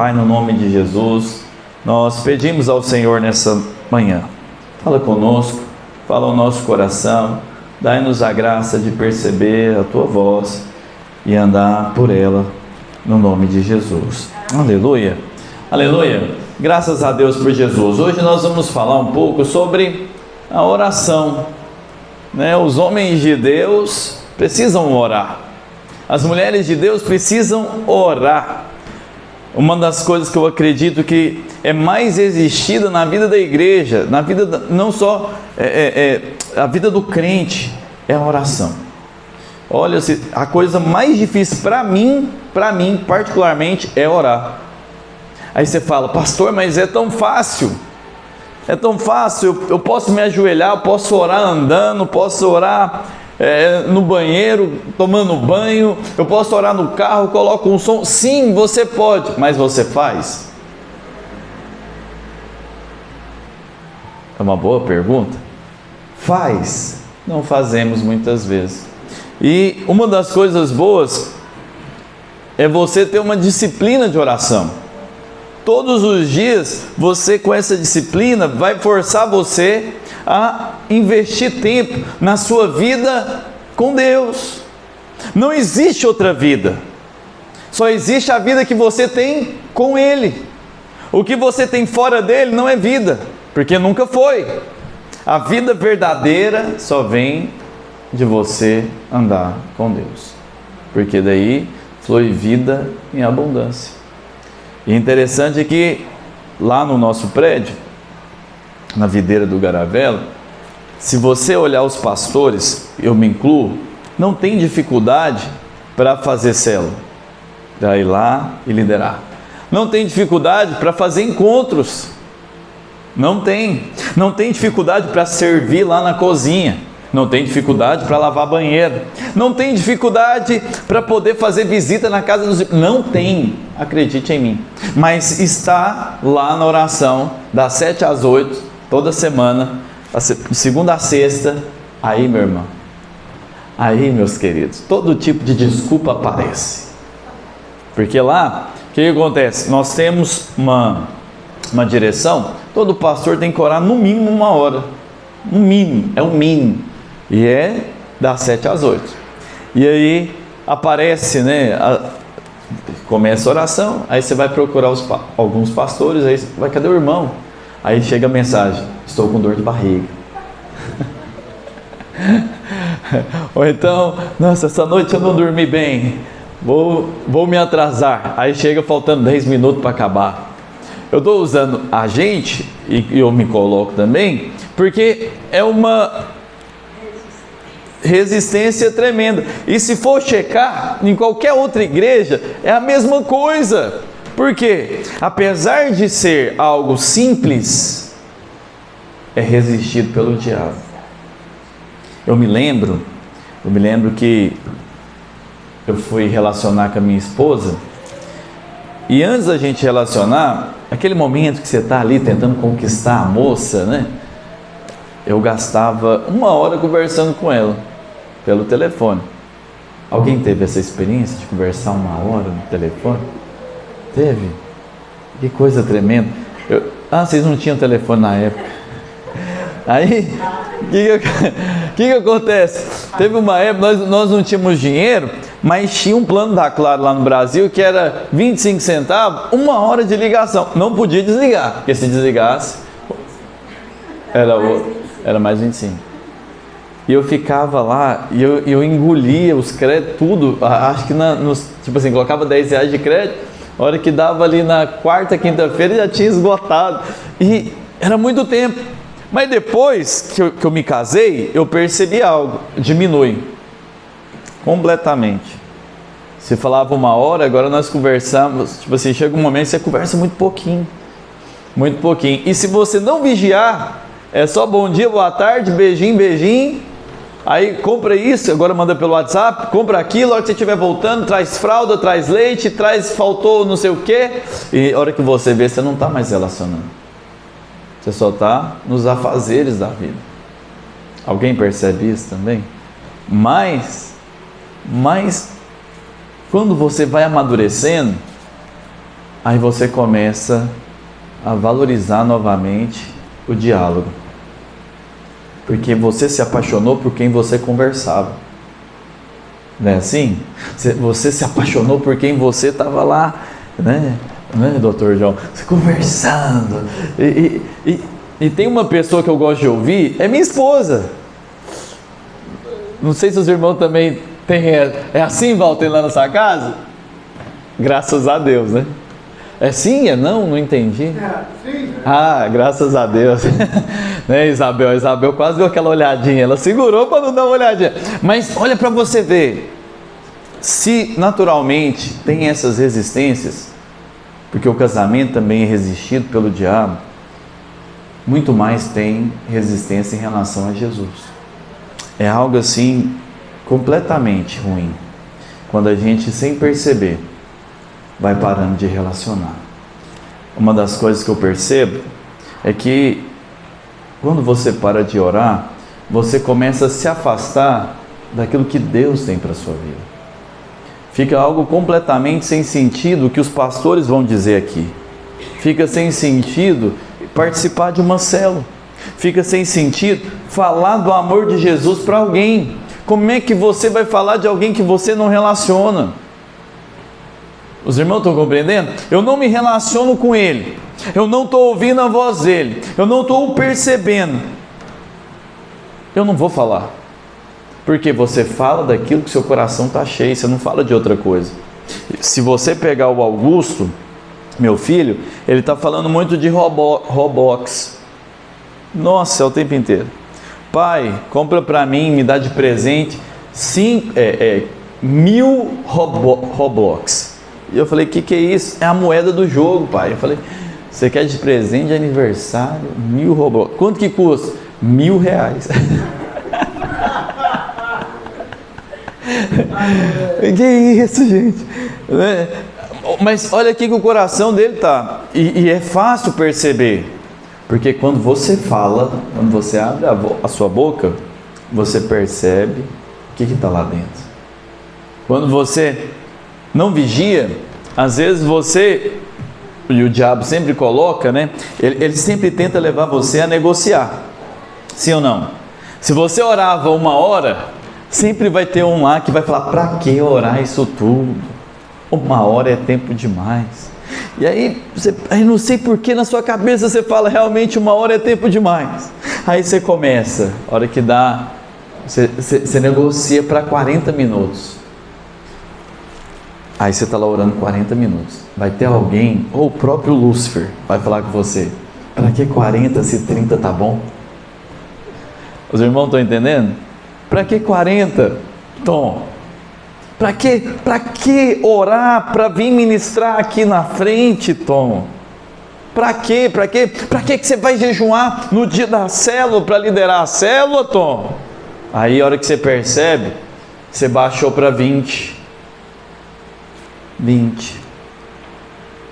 Pai, no nome de Jesus, nós pedimos ao Senhor nessa manhã, fala conosco, fala ao nosso coração, dai-nos a graça de perceber a Tua voz e andar por ela, no nome de Jesus. Aleluia, aleluia, graças a Deus por Jesus. Hoje nós vamos falar um pouco sobre a oração, né? Os homens de Deus precisam orar, as mulheres de Deus precisam orar. Uma das coisas que eu acredito que é mais exigida na vida da igreja, na vida não só a vida do crente, é a oração. Olha, a coisa mais difícil para mim particularmente, é orar. Aí você fala, pastor, mas é tão fácil, eu posso me ajoelhar, eu posso orar andando, posso orar no banheiro, tomando banho, eu posso orar no carro, coloco um som. Sim, você pode, mas você faz? É uma boa pergunta. Faz? Não fazemos muitas vezes. E uma das coisas boas é você ter uma disciplina de oração. Todos os dias, você com essa disciplina vai forçar você a investir tempo na sua vida com Deus. Não existe outra vida, só existe a vida que você tem com Ele. O que você tem fora dele não é vida, porque nunca foi. A vida verdadeira só vem de você andar com Deus, porque daí flui vida em abundância. E interessante é que lá no nosso prédio, na videira do Garavelo, se você olhar os pastores, eu me incluo, não tem dificuldade para fazer célula, para ir lá e liderar. Não tem dificuldade para fazer encontros. Não tem dificuldade para servir lá na cozinha. Não tem dificuldade para lavar banheiro. Não tem dificuldade para poder fazer visita na casa dos... Não tem, acredite em mim. Mas está lá na oração, das 7 às 8, toda semana, de segunda a sexta. Aí, meu irmão, aí, meus queridos, todo tipo de desculpa aparece. Porque lá, o que acontece? Nós temos uma direção, todo pastor tem que orar no mínimo 1 hora. No mínimo, é o mínimo. E é das 7 às 8. E aí aparece, né? Começa a oração, aí você vai procurar alguns pastores, aí vai, cadê o irmão? Aí chega a mensagem, estou com dor de barriga. Ou então, nossa, essa noite eu não dormi bem, vou me atrasar. Aí chega faltando 10 minutos para acabar. Eu estou usando a gente, e eu me coloco também, porque é uma resistência tremenda. E se for checar em qualquer outra igreja, é a mesma coisa. Por quê? Apesar de ser algo simples, é resistido pelo diabo. Eu me lembro que eu fui relacionar com a minha esposa, e antes da gente relacionar, aquele momento que você está ali tentando conquistar a moça, né? Eu gastava 1 hora conversando com ela, pelo telefone. Alguém teve essa experiência de conversar 1 hora no telefone? Teve? Que coisa tremenda. Vocês não tinham telefone na época. Aí, o que acontece? Teve uma época, nós não tínhamos dinheiro, mas tinha um plano da Claro lá no Brasil, que era 25 centavos, 1 hora de ligação. Não podia desligar, porque se desligasse, era mais 25. E eu ficava lá, e eu engolia os créditos, tudo. Acho que tipo assim, colocava 10 reais de crédito, a hora que dava ali na quarta, quinta-feira, já tinha esgotado. E era muito tempo. Mas depois que eu me casei, eu percebi algo, diminui completamente. Você falava 1 hora, agora nós conversamos, tipo assim, chega um momento que você conversa muito pouquinho. E se você não vigiar, é só bom dia, boa tarde, beijinho, aí compra isso, agora manda pelo WhatsApp, compra aquilo, a hora que você estiver voltando, traz fralda, traz leite, faltou não sei o que, e a hora que você vê, você não está mais relacionando, você só está nos afazeres da vida. Alguém percebe isso também? Mas quando você vai amadurecendo, Aí você começa a valorizar novamente o diálogo. Porque você se apaixonou por quem você conversava. Não é assim? Você se apaixonou por quem você estava lá, né, doutor João? Você conversando. E tem uma pessoa que eu gosto de ouvir, é minha esposa. Não sei se os irmãos também têm. É assim, Walter, lá na sua casa? Graças a Deus, né? É sim? É não? Não entendi. Sim. Ah, graças a Deus. Né, Isabel? A Isabel quase deu aquela olhadinha. Ela segurou para não dar uma olhadinha. Mas olha para você ver. Se naturalmente tem essas resistências, porque o casamento também é resistido pelo diabo, muito mais tem resistência em relação a Jesus. É algo assim completamente ruim. Quando a gente, sem perceber, vai parando de relacionar. Uma das coisas que eu percebo é que quando você para de orar, você começa a se afastar daquilo que Deus tem para a sua vida. Fica algo completamente sem sentido o que os pastores vão dizer aqui. Fica sem sentido participar de uma célula. Fica sem sentido falar do amor de Jesus para alguém. Como é que você vai falar de alguém que você não relaciona? Os irmãos estão compreendendo? Eu não me relaciono com ele. Eu não estou ouvindo a voz dele. Eu não estou o percebendo. Eu não vou falar. Porque você fala daquilo que seu coração está cheio. Você não fala de outra coisa. Se você pegar o Augusto, meu filho, ele está falando muito de Roblox. Nossa, é o tempo inteiro. Pai, compra para mim, me dá de presente 1000 Roblox. E eu falei, o que é isso? É a moeda do jogo, pai. Eu falei, você quer de presente de aniversário? 1000 Roblox. Quanto que custa? R$1000. Que isso, gente? Mas olha aqui que o coração dele tá. E é fácil perceber. Porque quando você fala, quando você abre a sua boca, você percebe o que está lá dentro. Quando você não vigia, às vezes você, e o diabo sempre coloca, né? Ele sempre tenta levar você a negociar. Sim ou não? Se você orava 1 hora, sempre vai ter um lá que vai falar, para que orar isso tudo? 1 hora é tempo demais. E aí, aí não sei porque na sua cabeça você fala, realmente 1 hora é tempo demais. Aí você começa, a hora que dá, você negocia para 40 minutos. Aí você está lá orando 40 minutos. Vai ter alguém, ou o próprio Lúcifer, vai falar com você, para que 40 se 30 tá bom? Os irmãos estão entendendo? Para que 40? Tom, para que orar para vir ministrar aqui na frente, Tom? Para que você vai jejuar no dia da célula para liderar a célula, Tom? Aí a hora que você percebe, você baixou para 20.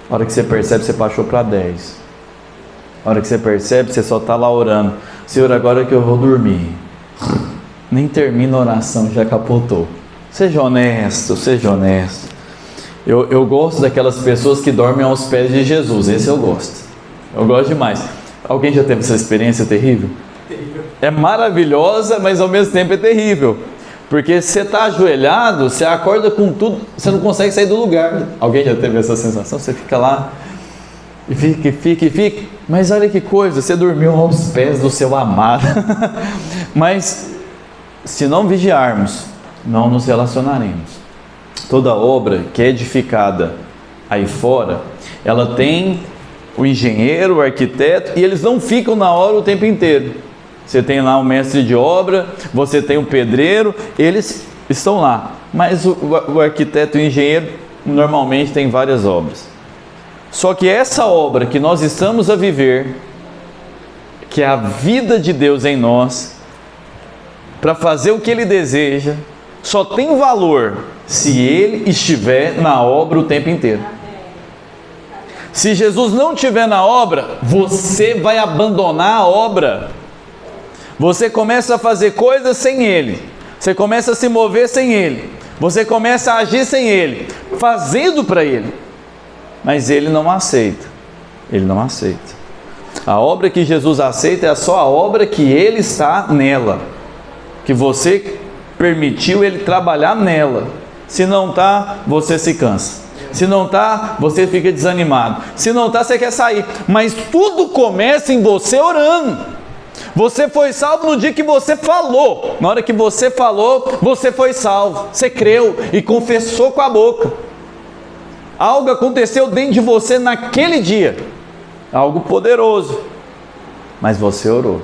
A hora que você percebe, você baixou para 10. A hora que você percebe, você só está lá orando. Senhor, agora que eu vou dormir. Nem termina a oração, já capotou. Seja honesto, seja honesto. Eu gosto daquelas pessoas que dormem aos pés de Jesus. Esse eu gosto. Eu gosto demais. Alguém já teve essa experiência terrível? É maravilhosa, mas ao mesmo tempo é terrível. Porque você está ajoelhado, você acorda com tudo, você não consegue sair do lugar. Alguém já teve essa sensação? Você fica lá e fica. Mas olha que coisa, você dormiu aos pés do seu amado. Mas se não vigiarmos, não nos relacionaremos. Toda obra que é edificada aí fora, ela tem o engenheiro, o arquiteto, e eles não ficam na obra o tempo inteiro. Você tem lá um mestre de obra, você tem um pedreiro, eles estão lá. Mas o arquiteto e o engenheiro normalmente tem várias obras. Só que essa obra que nós estamos a viver, que é a vida de Deus em nós, para fazer o que Ele deseja, só tem valor se Ele estiver na obra o tempo inteiro. Se Jesus não estiver na obra, você vai abandonar a obra. Você começa a fazer coisas sem Ele. Você começa a se mover sem Ele. Você começa a agir sem Ele, fazendo para Ele, mas ele não aceita. Ele não aceita. A obra que Jesus aceita é só a obra que ele está nela, que você permitiu ele trabalhar nela. Se não está, você se cansa. Se não está, você fica desanimado. Se não está, você quer sair. Mas tudo começa em você orando. Você foi salvo no dia que você falou. Na hora que você falou, você foi salvo. Você creu e confessou com a boca. Algo aconteceu dentro de você naquele dia. Algo poderoso. Mas você orou.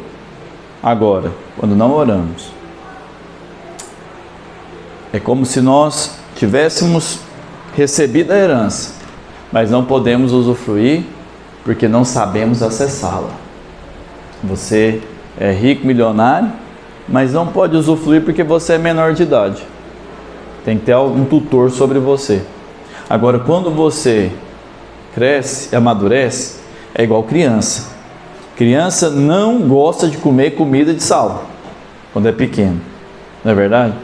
Agora, quando não oramos, é como se nós tivéssemos recebido a herança, mas não podemos usufruir porque não sabemos acessá-la. Você é rico, milionário, mas não pode usufruir porque você é menor de idade. Tem que ter algum tutor sobre você. Agora, quando você cresce, amadurece, é igual criança. Criança não gosta de comer comida de sal quando é pequeno, não é verdade?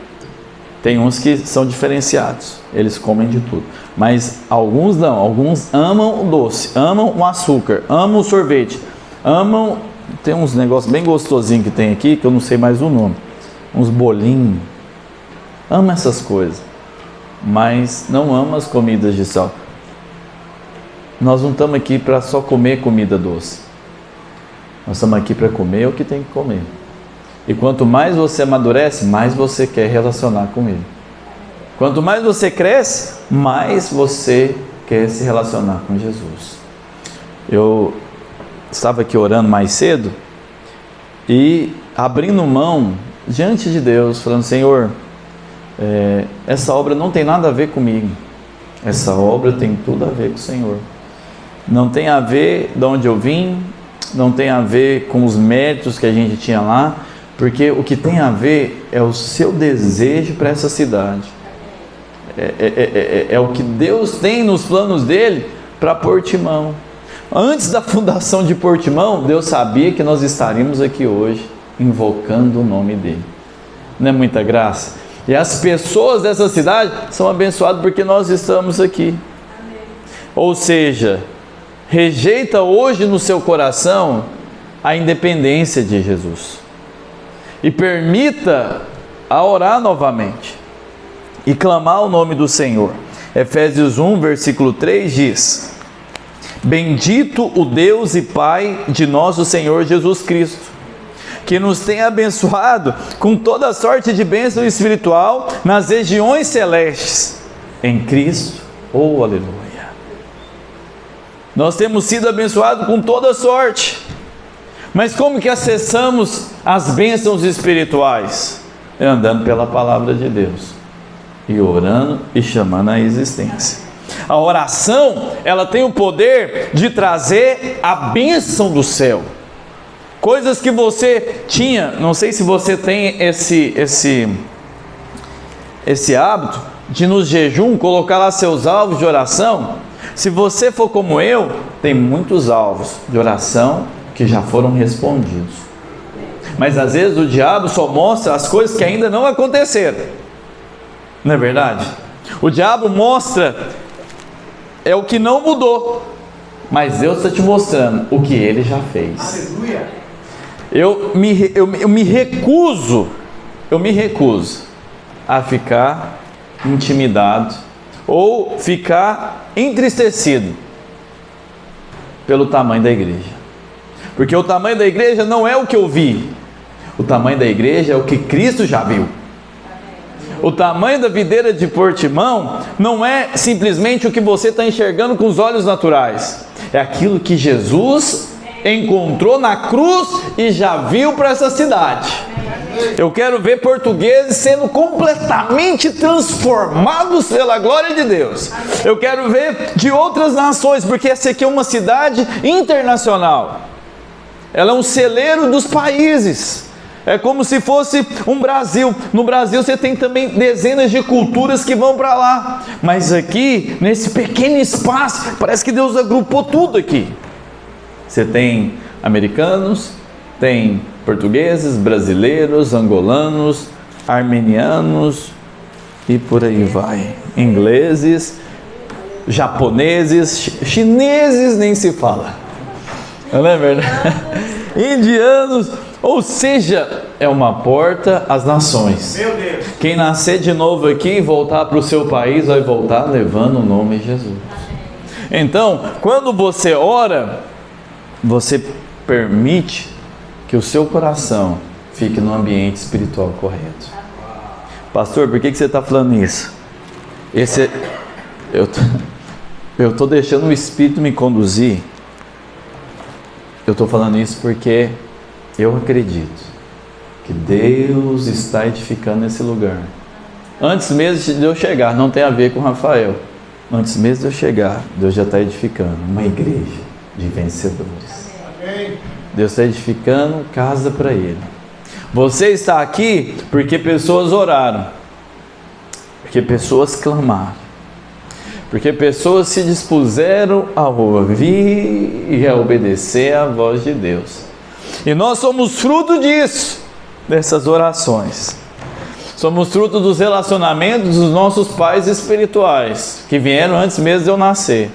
Tem uns que são diferenciados, eles comem de tudo, mas alguns não. Alguns amam o doce, amam o açúcar, amam o sorvete, amam... Tem uns negócios bem gostosinhos que tem aqui, que eu não sei mais o nome, uns bolinhos. Ama essas coisas, mas não ama as comidas de sal. Nós não estamos aqui para só comer comida doce. Nós estamos aqui para comer o que tem que comer. E quanto mais você amadurece, mais você quer relacionar com Ele. Quanto mais você cresce, mais você quer se relacionar com Jesus. Eu estava aqui orando mais cedo e abrindo mão diante de Deus, falando: Senhor, essa obra não tem nada a ver comigo. Essa obra tem tudo a ver com o Senhor. Não tem a ver de onde eu vim, não tem a ver com os méritos que a gente tinha lá, porque o que tem a ver é o seu desejo para essa cidade. É o que Deus tem nos planos dele para Portimão. Antes da fundação de Portimão, Deus sabia que nós estaríamos aqui hoje, invocando o nome dele. Não é muita graça? E as pessoas dessa cidade são abençoadas porque nós estamos aqui. Ou seja, rejeita hoje no seu coração a independência de Jesus. E permita a orar novamente e clamar o nome do Senhor. Efésios 1, versículo 3 diz: Bendito o Deus e Pai de nosso Senhor Jesus Cristo, que nos tem abençoado com toda sorte de bênção espiritual nas regiões celestes, em Cristo. Oh, aleluia! Nós temos sido abençoados com toda sorte. Mas como que acessamos as bênçãos espirituais? Andando pela palavra de Deus e orando e chamando a existência. A oração, ela tem o poder de trazer a bênção do céu. Coisas que você tinha, não sei se você tem esse hábito de no jejum colocar lá seus alvos de oração. Se você for como eu, tem muitos alvos de oração que já foram respondidos. Mas às vezes o diabo só mostra as coisas que ainda não aconteceram. Não é verdade? O diabo mostra o que não mudou, mas Deus está te mostrando o que Ele já fez. Aleluia. Eu me recuso a ficar intimidado ou ficar entristecido pelo tamanho da igreja. Porque o tamanho da igreja não é o que eu vi. O tamanho da igreja é o que Cristo já viu. O tamanho da videira de Portimão não é simplesmente o que você está enxergando com os olhos naturais. É aquilo que Jesus encontrou na cruz e já viu para essa cidade. Eu quero ver portugueses sendo completamente transformados pela glória de Deus. Eu quero ver de outras nações, porque essa aqui é uma cidade internacional. Ela é um celeiro dos países. É como se fosse um Brasil. No Brasil você tem também dezenas de culturas que vão para lá. Mas aqui, nesse pequeno espaço, parece que Deus agrupou tudo aqui. Você tem americanos, tem portugueses, brasileiros, angolanos, armenianos e por aí vai. Ingleses. japoneses, chineses nem se fala, não é verdade? Indianos, ou seja, é uma porta às nações. Meu Deus. Quem nascer de novo aqui e voltar para o seu país, vai voltar levando o nome de Jesus. Então, quando você ora, você permite que o seu coração fique no ambiente espiritual correto. Pastor, por que você está falando isso? Eu estou deixando o Espírito me conduzir. Eu estou falando isso porque eu acredito que Deus está edificando esse lugar. Antes mesmo de eu chegar, não tem a ver com Rafael. Antes mesmo de eu chegar, Deus já está edificando uma igreja de vencedores. Deus está edificando casa para Ele. Você está aqui porque pessoas oraram, porque pessoas clamaram, porque pessoas se dispuseram a ouvir e a obedecer à voz de Deus. E nós somos fruto disso, dessas orações. Somos fruto dos relacionamentos dos nossos pais espirituais, que vieram antes mesmo de eu nascer.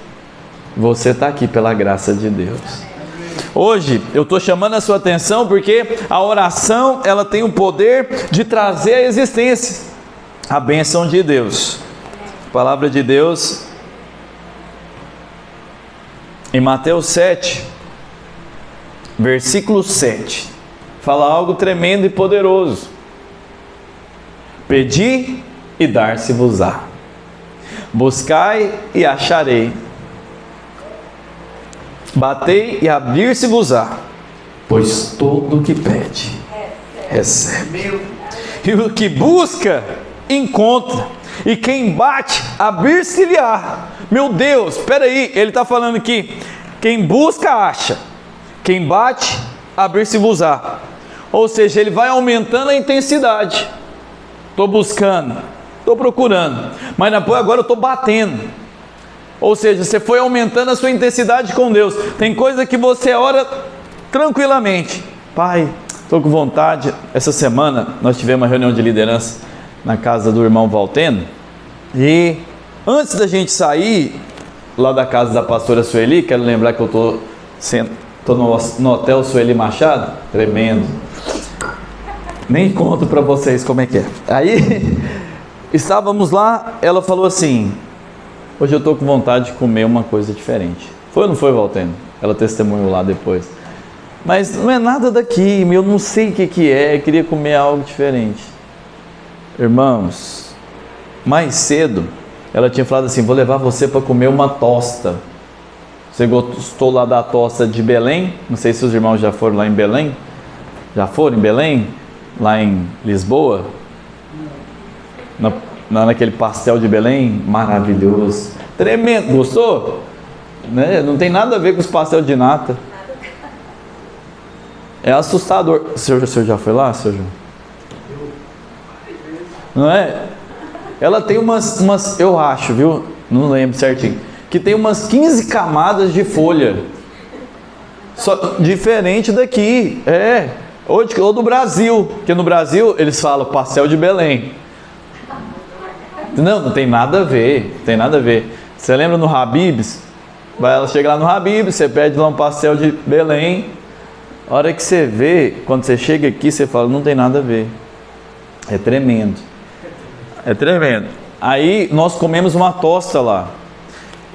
Você está aqui pela graça de Deus. Hoje eu estou chamando a sua atenção porque a oração, ela tem o poder de trazer à existência a bênção de Deus. A palavra de Deus em Mateus 7, versículo 7, fala algo tremendo e poderoso. Pedi e dar-se-vos-á, buscai e acharei, batei e abrir-se-vos-á, pois todo o que pede, recebe, e o que busca, encontra, e quem bate, abrir-se-lhe-á. Meu Deus, espera aí, ele está falando que quem busca, acha, quem bate, abrir-se-vos-á. Ou seja, ele vai aumentando a intensidade. Estou buscando, estou procurando, mas agora eu estou batendo. Ou seja, você foi aumentando a sua intensidade com Deus. Tem coisa que você ora tranquilamente. Pai, estou com vontade. Essa semana nós tivemos uma reunião de liderança na casa do irmão Valteno. E antes da gente sair lá da casa da pastora Sueli, quero lembrar que eu estou no hotel Sueli Machado, tremendo. Nem conto para vocês como é que é. Aí, estávamos lá, ela falou assim, hoje eu estou com vontade de comer uma coisa diferente. Foi ou não foi, Valteno? Ela testemunhou lá depois. Mas não é nada daqui, eu não sei o que é, eu queria comer algo diferente. Irmãos, mais cedo, ela tinha falado assim, vou levar você para comer uma tosta. Você gostou lá da tosta de Belém? Não sei se os irmãos já foram lá em Belém. Já foram em Belém? Lá em Lisboa, naquele pastel de Belém, maravilhoso, tremendo, gostou? Né? Não tem nada a ver com os pastéis de nata, é assustador. O senhor já foi lá, senhor João? Não é? Ela tem umas, eu acho, viu? Não lembro certinho, que tem umas 15 camadas de folha, só, diferente daqui, ou do Brasil, porque no Brasil eles falam pastel de Belém. Não tem nada a ver, tem nada a ver. Você lembra no Habib's? Ela chega lá no Habib's, você pede lá um pastel de Belém. A hora que você vê, quando você chega aqui, você fala, não tem nada a ver. É tremendo. É tremendo. Aí nós comemos uma tosta lá.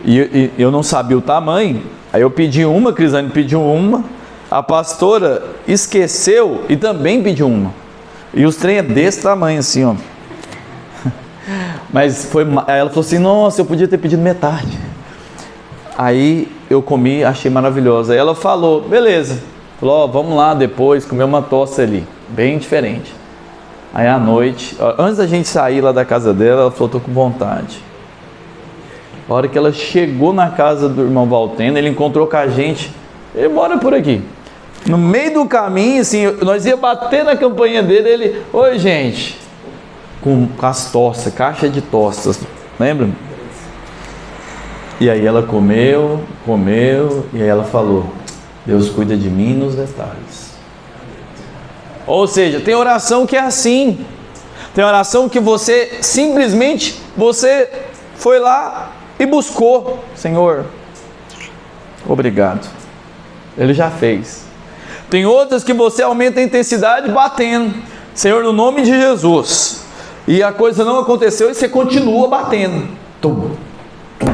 E eu não sabia o tamanho. Aí eu pedi uma, Crisane pediu uma. A pastora esqueceu e também pediu uma. E os trem é desse tamanho assim, ó. Mas ela falou assim, nossa, eu podia ter pedido metade. Aí eu comi, achei maravilhosa. Aí ela falou, beleza. Falou, vamos lá depois comer uma tosta ali, bem diferente. Aí à noite, antes da gente sair lá da casa dela, ela falou, tô com vontade. A hora que ela chegou na casa do irmão Valteno, ele encontrou com a gente. Ele mora por aqui. No meio do caminho, assim, nós ia bater na campainha dele, ele, oi gente, com as tostas, caixa de tostas, lembra? E aí ela comeu, e aí ela falou, Deus cuida de mim nos detalhes. Ou seja, tem oração que é assim, tem oração que você, simplesmente, você foi lá e buscou. Senhor, obrigado. Ele já fez. Tem outras que você aumenta a intensidade batendo. Senhor, no nome de Jesus. E a coisa não aconteceu e você continua batendo. Tum, tum.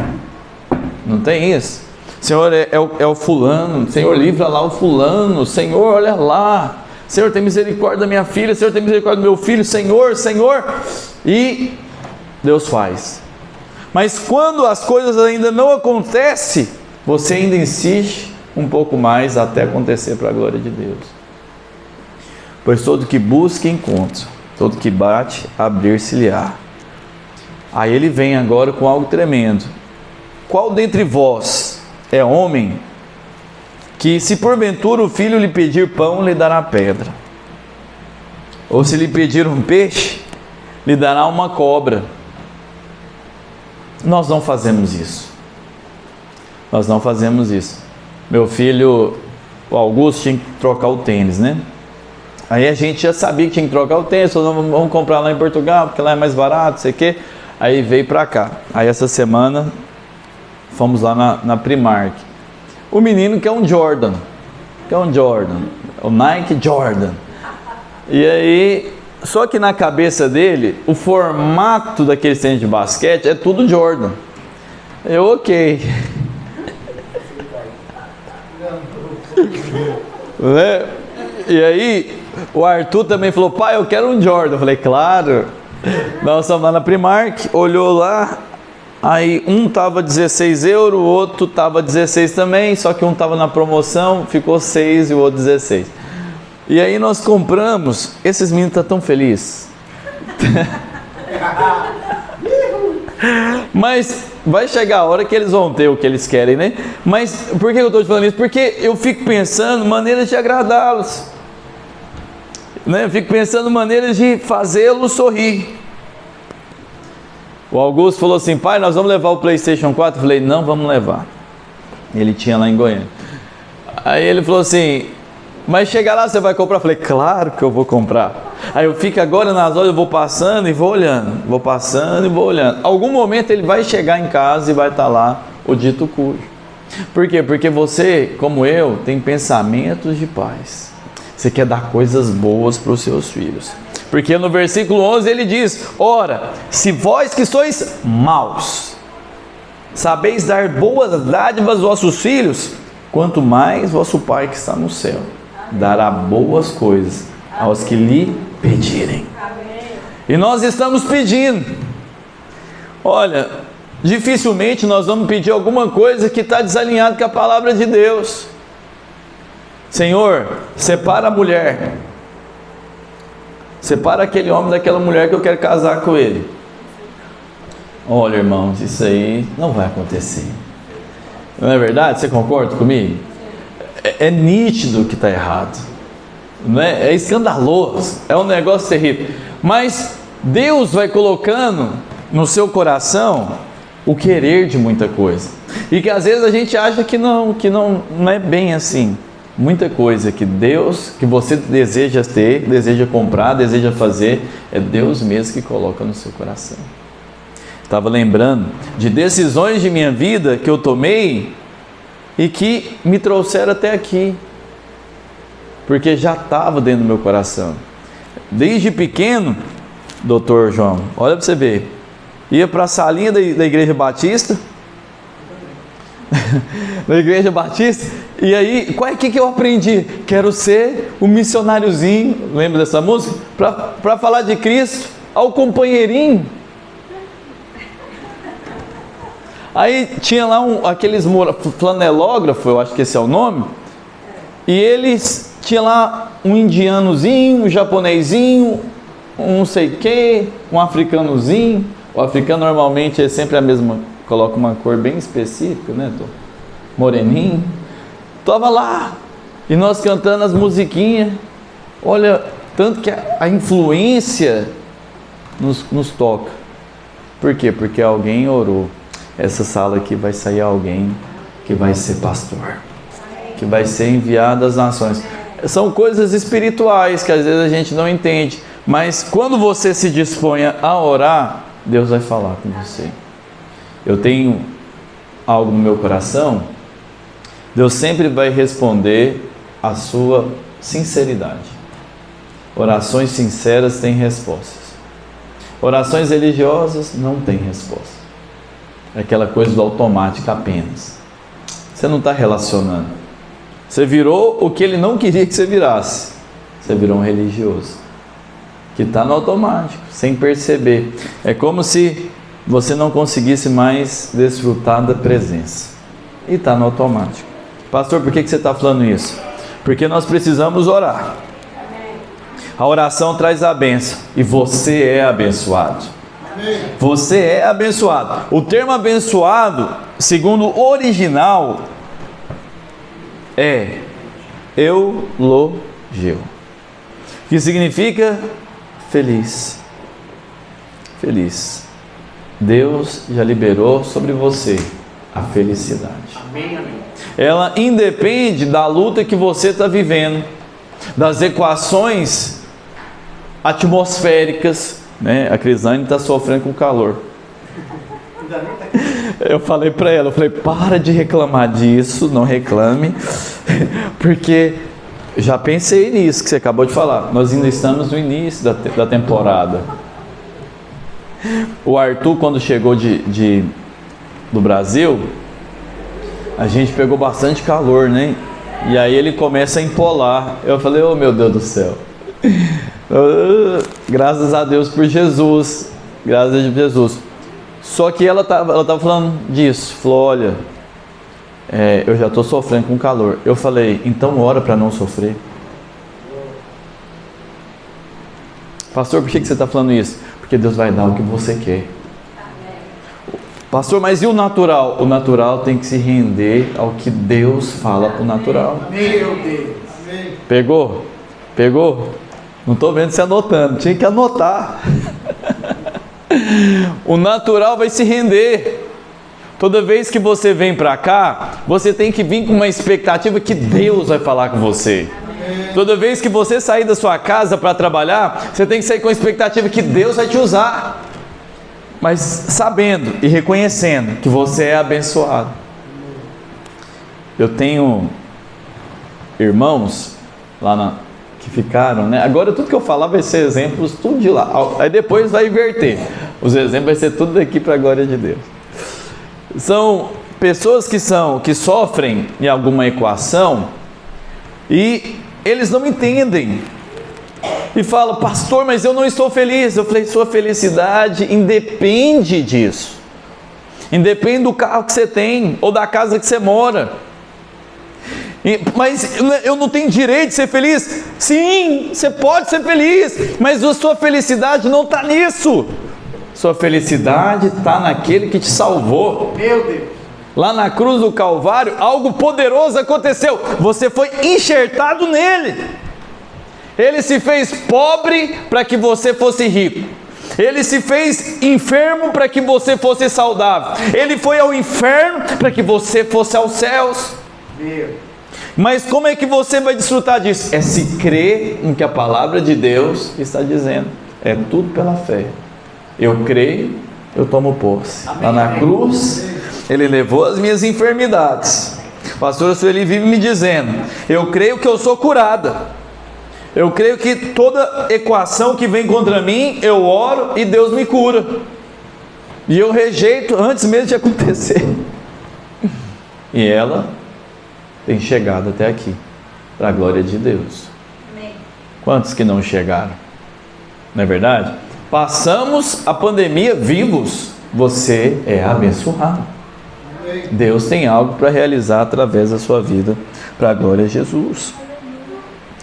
Não tem isso? Senhor, é o fulano. Senhor, livra lá o fulano. Senhor, olha lá. Senhor, tem misericórdia da minha filha. Senhor, tem misericórdia do meu filho. Senhor, Senhor. E Deus faz. Mas quando as coisas ainda não acontecem, você ainda insiste um pouco mais até acontecer para a glória de Deus. Pois todo que busca, encontra. Todo que bate, abrir-se-lhe-á. Aí ele vem agora com algo tremendo. Qual dentre vós é homem que, se porventura o filho lhe pedir pão, lhe dará pedra? Ou se lhe pedir um peixe, lhe dará uma cobra? Nós não fazemos isso. Nós não fazemos isso. Meu filho, o Augusto, tinha que trocar o tênis, né? Aí a gente já sabia que tinha que trocar o tênis. Falou, não, vamos comprar lá em Portugal, porque lá é mais barato, sei o quê. Aí veio pra cá. Aí essa semana fomos lá na Primark. O menino quer um Jordan. O Nike Jordan. E aí, só que na cabeça dele, o formato daquele tênis de basquete é tudo Jordan. Eu, ok. Né? E aí o Arthur também falou, pai, eu quero um Jordan. Eu falei, claro. Nós estamos lá na Primark, olhou lá, aí um estava 16 euros, o outro estava 16 também, só que um estava na promoção, ficou 6 e o outro 16. E aí nós compramos. Esses meninos estão tão felizes. Mas vai chegar a hora que eles vão ter o que eles querem, né? Mas por que eu estou te falando isso? Porque eu fico pensando maneiras de agradá-los, né? Eu fico pensando maneiras de fazê-los sorrir. O Augusto falou assim, pai, nós vamos levar o PlayStation 4? Eu falei, não vamos levar. Ele tinha lá em Goiânia. Aí ele falou assim, mas chegar lá você vai comprar? Eu falei, claro que eu vou comprar. Aí eu fico agora nas lojas, eu vou passando e vou olhando, vou passando e vou olhando. Algum momento ele vai chegar em casa e vai estar lá o dito cujo. Por quê? Porque você, como eu, tem pensamentos de paz. Você quer dar coisas boas para os seus filhos. Porque no versículo 11 ele diz, ora, se vós que sois maus, sabeis dar boas dádivas aos vossos filhos, quanto mais vosso Pai que está no céu dará boas coisas aos que lhe pedirem. E nós estamos pedindo. Olha, dificilmente nós vamos pedir alguma coisa que está desalinhado com a palavra de Deus. Senhor, separa a mulher, separa aquele homem daquela mulher que eu quero casar com ele. Olha, irmãos, isso aí não vai acontecer. Não é verdade? Você concorda comigo? É nítido que está errado, não é? É escandaloso, é um negócio terrível. Mas Deus vai colocando no seu coração o querer de muita coisa, e que às vezes a gente acha que não é bem assim. Muita coisa que Deus, que você deseja ter, deseja comprar, deseja fazer, é Deus mesmo que coloca no seu coração. Estava lembrando de decisões de minha vida que eu tomei e que me trouxeram até aqui, porque já estava dentro do meu coração. Desde pequeno, doutor João, olha para você ver, ia para a salinha da Igreja Batista, da Igreja Batista, e aí, o que eu aprendi? Quero ser um missionáriozinho, lembra dessa música? Para falar de Cristo ao companheirinho. Aí tinha lá aqueles flanelógrafo, eu acho que esse é o nome, e eles tinha lá um indianozinho, um japonesinho, um não sei o que, um africanozinho. O africano normalmente é sempre a mesma, coloca uma cor bem específica, né? Moreninho. Estava lá, e nós cantando as musiquinhas. Olha, tanto que a influência nos toca. Por quê? Porque alguém orou. Essa sala aqui vai sair alguém que vai ser pastor, que vai ser enviado às nações. São coisas espirituais que às vezes a gente não entende, mas quando você se dispõe a orar, Deus vai falar com você. Eu tenho algo no meu coração, Deus sempre vai responder a sua sinceridade. Orações sinceras têm respostas. Orações religiosas não têm resposta. É aquela coisa do automático apenas. Você não está relacionando. Você virou o que ele não queria que você virasse. Você virou um religioso que está no automático, sem perceber. É como se você não conseguisse mais desfrutar da presença. E está no automático. Pastor, por que você está falando isso? Porque nós precisamos orar. A oração traz a bênção. E você é abençoado. Você é abençoado. O termo abençoado, segundo o original, é eulogio, que significa feliz. Feliz. Deus já liberou sobre você a felicidade. Amém, amém. Ela independe da luta que você está vivendo, das equações atmosféricas, né? A Crisane está sofrendo com calor. Eu falei para ela, para de reclamar disso, não reclame, porque já pensei nisso que você acabou de falar. Nós ainda estamos no início da temporada. O Arthur, quando chegou do Brasil, a gente pegou bastante calor, né? E aí ele começa a empolar. Eu falei, oh meu Deus do céu. Graças a Deus por Jesus. Graças a Jesus. Só que ela tava falando disso. Falou, olha, eu já estou sofrendo com calor. Eu falei, então ora para não sofrer. Pastor, por que você está falando isso? Porque Deus vai dar o que você quer. Pastor, mas e o natural? O natural tem que se render ao que Deus fala para o natural. Meu Deus. Pegou? Pegou? Não estou vendo você anotando, tinha que anotar. O natural vai se render. Toda vez que você vem para cá, você tem que vir com uma expectativa que Deus vai falar com você. Toda vez que você sair da sua casa para trabalhar, você tem que sair com a expectativa que Deus vai te usar. Mas sabendo e reconhecendo que você é abençoado. Eu tenho irmãos lá que ficaram, né? Agora tudo que eu falar vai ser exemplos, tudo de lá. Aí depois vai inverter. Os exemplos vai ser tudo daqui para a glória de Deus. São pessoas que sofrem em alguma equação e eles não entendem. E fala, pastor, mas eu não estou feliz. Eu falei, sua felicidade independe disso. Independe do carro que você tem, ou da casa que você mora. Mas eu não tenho direito de ser feliz? Sim, você pode ser feliz, mas a sua felicidade não está nisso. Sua felicidade está naquele que te salvou. Meu Deus. Lá na cruz do Calvário, algo poderoso aconteceu. Você foi enxertado nele. Ele se fez pobre para que você fosse rico. Ele se fez enfermo para que você fosse saudável. Ele foi ao inferno para que você fosse aos céus. Mas como é que você vai desfrutar disso? É se crer em que a palavra de Deus está dizendo. É tudo pela fé. Eu creio, eu tomo posse. Lá na cruz, Ele levou as minhas enfermidades. Pastor Sueli vive me dizendo, eu creio que eu sou curada. Eu creio que toda equação que vem contra mim, eu oro e Deus me cura. E eu rejeito antes mesmo de acontecer. E ela tem chegado até aqui, para a glória de Deus. Amém. Quantos que não chegaram? Não é verdade? Passamos a pandemia vivos. Você é abençoado. Amém. Deus tem algo para realizar através da sua vida, para a glória de Jesus.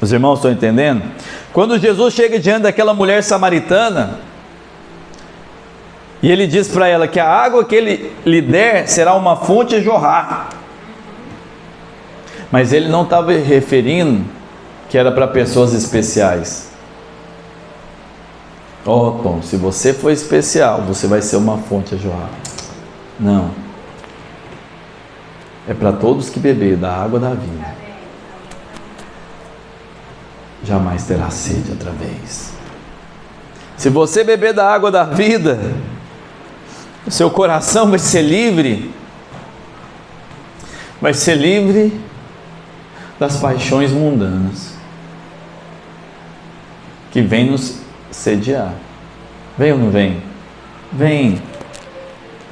Os irmãos estão entendendo? Quando Jesus chega diante daquela mulher samaritana, e ele diz para ela que a água que ele lhe der será uma fonte a jorrar. Mas ele não estava referindo que era para pessoas especiais. Oh, Tom, se você for especial, você vai ser uma fonte a jorrar. Não. É para todos que beber da água da vida. Jamais terá sede outra vez. Se você beber da água da vida, o seu coração vai ser livre vai ser livre das paixões mundanas que vêm nos sediar. Vem ou não vem? Vem.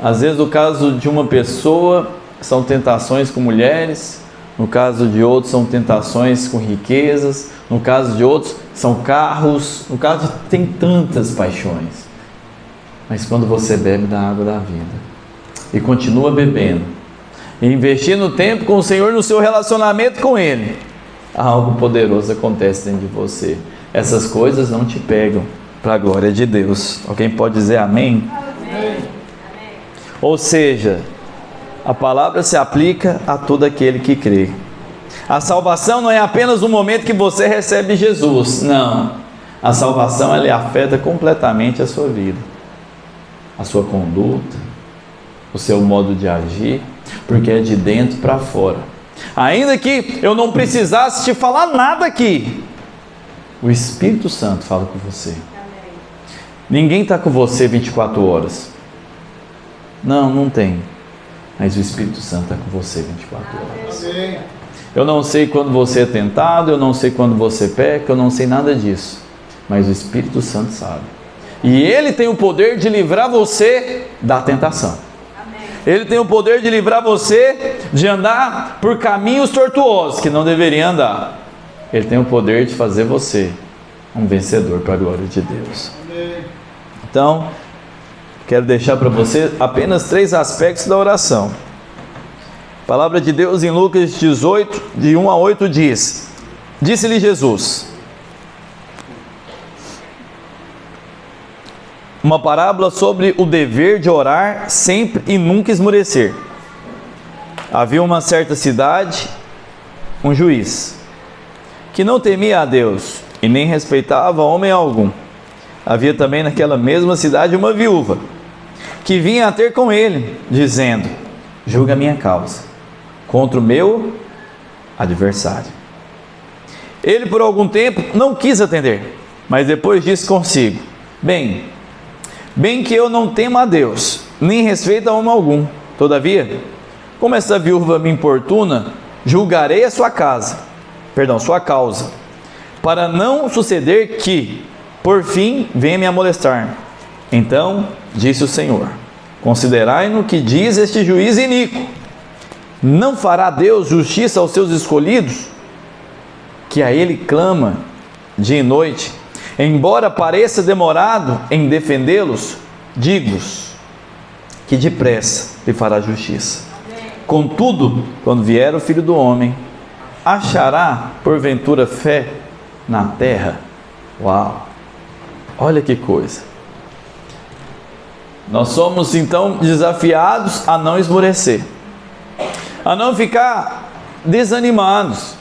Às vezes, no caso de uma pessoa, são tentações com mulheres, no caso de outros, são tentações com riquezas, no caso de outros, são carros, no caso de tem tantas paixões. Mas quando você bebe da água da vida e continua bebendo, e investindo tempo com o Senhor no seu relacionamento com Ele, algo poderoso acontece dentro de você. Essas coisas não te pegam, para a glória de Deus. Alguém pode dizer amém? Amém. Ou seja, a palavra se aplica a todo aquele que crê. A salvação não é apenas um momento que você recebe Jesus. Não. A salvação, ela afeta completamente a sua vida, a sua conduta, o seu modo de agir, porque é de dentro para fora. Ainda que eu não precisasse te falar nada aqui, o Espírito Santo fala com você. Ninguém está com você 24 horas. Não tem. Mas o Espírito Santo está com você 24 horas. Eu não sei quando você é tentado, eu não sei quando você peca, eu não sei nada disso. Mas o Espírito Santo sabe. E Ele tem o poder de livrar você da tentação. Ele tem o poder de livrar você de andar por caminhos tortuosos que não deveria andar. Ele tem o poder de fazer você um vencedor para a glória de Deus. Então, quero deixar para você apenas 3 aspectos da oração. A palavra de Deus em Lucas 18, de 1 a 8 diz: Disse-lhe Jesus, uma parábola sobre o dever de orar sempre e nunca esmorecer. Havia uma certa cidade, um juiz, que não temia a Deus e nem respeitava homem algum. Havia também naquela mesma cidade uma viúva, que vinha a ter com ele, dizendo: julga a minha causa contra o meu adversário. Ele por algum tempo não quis atender, mas depois disse consigo: bem que eu não temo a Deus, nem respeito a homem algum. Todavia, como essa viúva me importuna, julgarei a sua causa, para não suceder que, por fim, venha me molestar. Então disse o Senhor: considerai no que diz este juiz iníquo. Não fará Deus justiça aos seus escolhidos, que a Ele clama dia e noite? Embora pareça demorado em defendê-los, digo-vos que depressa lhe fará justiça. Contudo, quando vier o Filho do Homem, achará porventura fé na terra? Uau! Olha que coisa! Nós somos então desafiados a não esmorecer, a não ficar desanimados.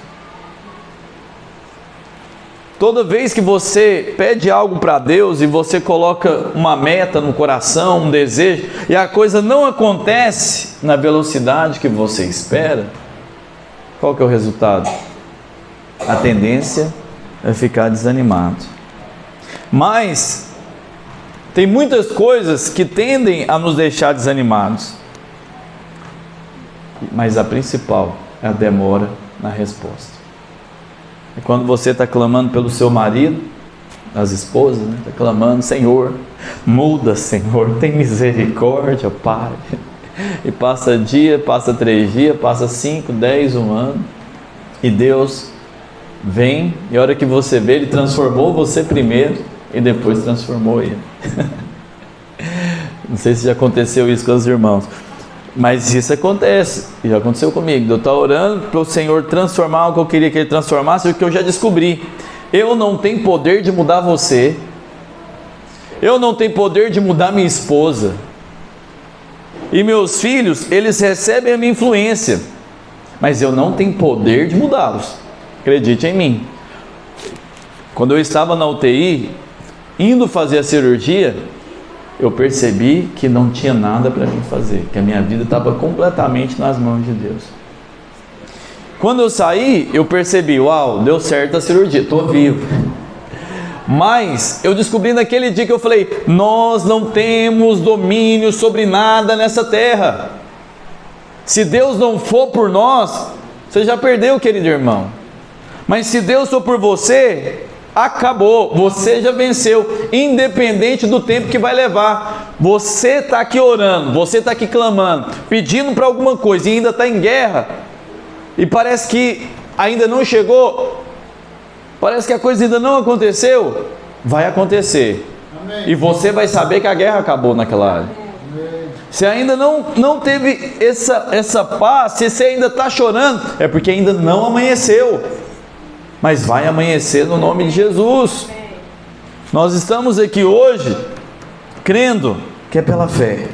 Toda vez que você pede algo para Deus e você coloca uma meta no coração, um desejo, e a coisa não acontece na velocidade que você espera, qual que é o resultado? A tendência é ficar desanimado. Mas tem muitas coisas que tendem a nos deixar desanimados, mas a principal é a demora na resposta. É quando você está clamando pelo seu marido, as esposas, né? Está clamando: Senhor, muda, Senhor, tem misericórdia, Pai. E passa dia, passa 3 dias, passa 5, 10, 1 ano, e Deus vem, e a hora que você vê, Ele transformou você primeiro e depois transformou ele. Não sei se já aconteceu isso com os irmãos, mas isso acontece, e já aconteceu comigo. Eu estou orando para o Senhor transformar o que eu queria que Ele transformasse, o que eu já descobri: eu não tenho poder de mudar você, eu não tenho poder de mudar minha esposa, e meus filhos, eles recebem a minha influência, mas eu não tenho poder de mudá-los. Acredite em mim. Quando eu estava na UTI, indo fazer a cirurgia, eu percebi que não tinha nada para mim fazer, que a minha vida estava completamente nas mãos de Deus. Quando eu saí, eu percebi: uau, deu certo a cirurgia, estou vivo. Mas eu descobri naquele dia que eu falei: nós não temos domínio sobre nada nessa terra. Se Deus não for por nós, você já perdeu, querido irmão. Mas se Deus for por você, acabou, você já venceu, independente do tempo que vai levar. Você está aqui orando, você está aqui clamando, pedindo para alguma coisa e ainda está em guerra, e parece que ainda não chegou, parece que a coisa ainda não aconteceu. Vai acontecer. Amém. E você vai saber que a guerra acabou naquela área. Amém. Se ainda não teve essa paz, se você ainda está chorando, é porque ainda não amanheceu. Mas vai amanhecer no nome de Jesus. Nós estamos aqui hoje crendo que é pela fé.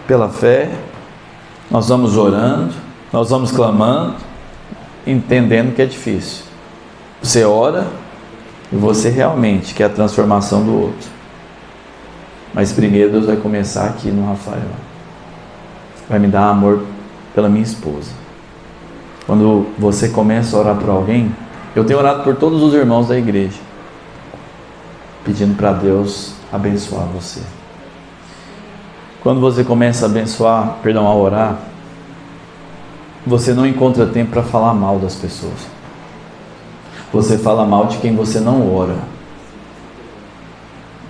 Pela fé, nós vamos orando, nós vamos clamando, entendendo que é difícil. Você ora e você realmente quer a transformação do outro. Mas primeiro Deus vai começar aqui no Rafael. Vai me dar amor pela minha esposa. Quando você começa a orar por alguém, eu tenho orado por todos os irmãos da igreja, pedindo para Deus abençoar você. Quando você começa a orar, você não encontra tempo para falar mal das pessoas. Você fala mal de quem você não ora.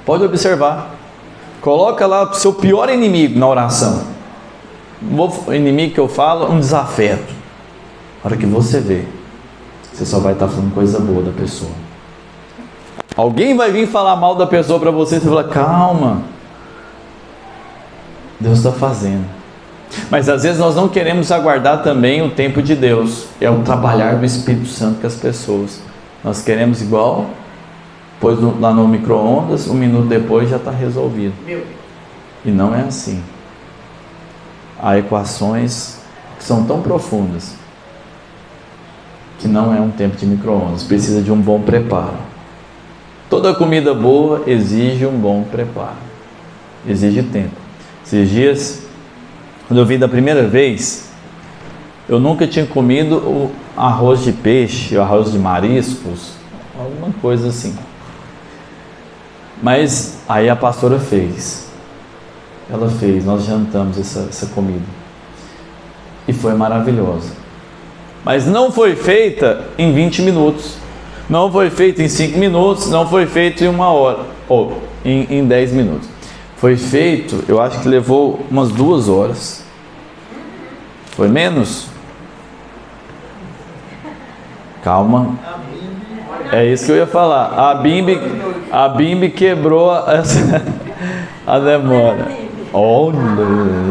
Pode observar. Coloca lá o seu pior inimigo na oração. O inimigo que eu falo, um desafeto. A hora que você vê, você só vai estar falando coisa boa da pessoa. Alguém vai vir falar mal da pessoa para você, você fala, calma, Deus está fazendo. Mas às vezes nós não queremos aguardar também o tempo de Deus. É o trabalhar do Espírito Santo com as pessoas. Nós queremos igual, pôs lá no micro-ondas, 1 minuto depois já está resolvido. E não é assim. Há equações que são tão profundas que não é um tempo de micro-ondas, precisa de um bom preparo. Toda comida boa exige um bom preparo, exige tempo. Esses dias, quando eu vim da primeira vez, eu nunca tinha comido o arroz de peixe, o arroz de mariscos, alguma coisa assim. Mas aí a pastora fez, nós jantamos essa comida e foi maravilhosa. Mas não foi feita em 20 minutos, não foi feita em 5 minutos, não foi feita em 1 hora, ou em 10 minutos. Foi feito, eu acho que levou umas 2 horas. Foi menos? Calma. É isso que eu ia falar. A Bimbi quebrou a demora. Oh,